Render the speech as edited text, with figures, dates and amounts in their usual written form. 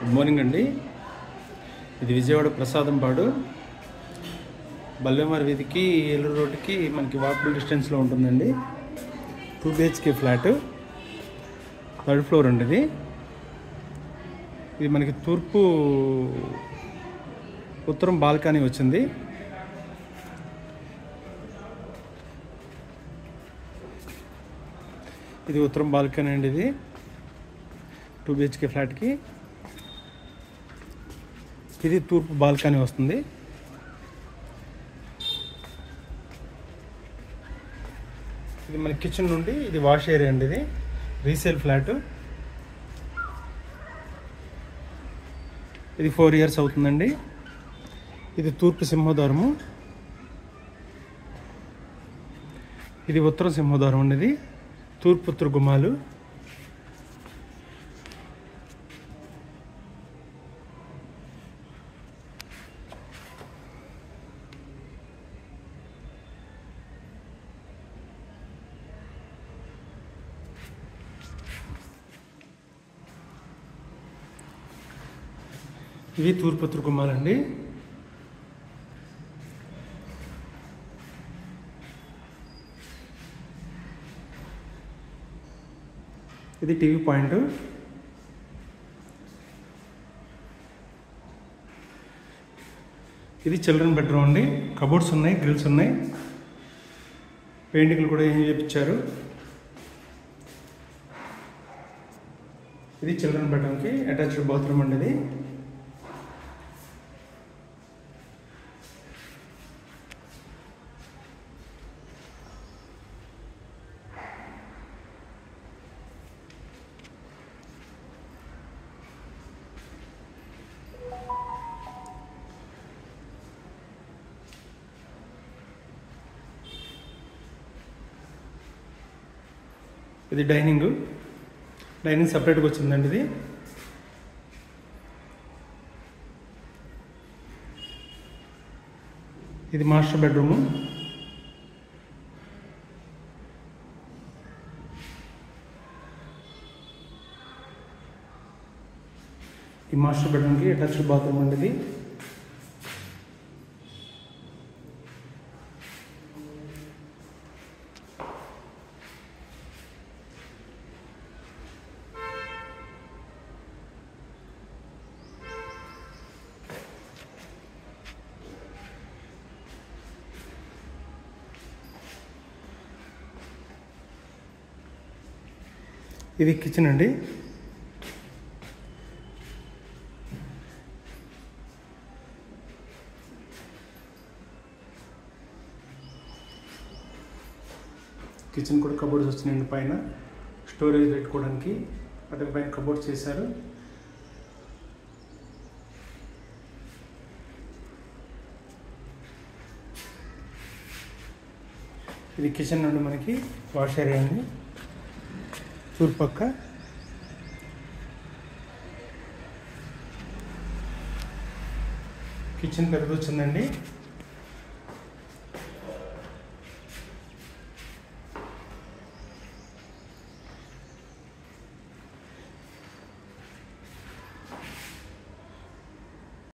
Good morning అండి. ఇది విజయవాడ ప్రసాదంపాడు బల్వేమార్ వీధికి ఏలూరు రోడ్డుకి మనకి వాకబుల్ డిస్టెన్స్లో ఉంటుందండి. 2 BHK ఫ్లాట్, 3rd ఫ్లోర్ అండి. ఇది మనకి తూర్పు ఉత్తరం బాల్కనీ వచ్చింది. ఇది ఉత్తరం బాల్కనీ అండి. ఇది 2 BHK ఫ్లాట్కి ఇది తూర్పు బాల్కనీ వస్తుంది. ఇది మన కిచెన్ నుండి ఇది వాష్ ఏరియా అండి. ఇది రీసేల్ ఫ్లాట్. ఇది 4 years అవుతుందండి. ఇది తూర్పు సింహద్వారము, ఇది ఉత్తర సింహద్వారం అండి. ఇది తూర్పు ఉత్తర గుమ్మాలు. ఇవి తూర్పు ఉత్తర గుమ్మాలండి. ఇది టీవీ పాయింట్. ఇది చిల్డ్రన్ బెడ్రూమ్ అండి. కబోర్డ్స్ ఉన్నాయి, గ్రిల్స్ ఉన్నాయి, పెయింటింగ్లు కూడా ఏం చేయించారు. ఇది చిల్డ్రన్ బెడ్రూమ్కి అటాచ్డ్ బాత్రూమ్ అండి. ఇది ఇది డైనింగ్ సపరేట్గా వచ్చిందండి. ఇది ఇది మాస్టర్ బెడ్రూము. ఈ మాస్టర్ బెడ్రూమ్కి అటాచ్డ్ బాత్రూమ్ అండి. ఇది ఇది కిచెన్ అండి. కిచెన్ కూడా కబోర్డ్స్ వచ్చినాయండి. పైన స్టోరేజ్ పెట్టుకోవడానికి అటు పైన కబోర్డ్స్ చేశారు. ఇది కిచెన్ నుండి మనకి వాష్ ఏరియా అండి. తూర్పు పక్క కిచెన్ పెద్దది వచ్చిందండి.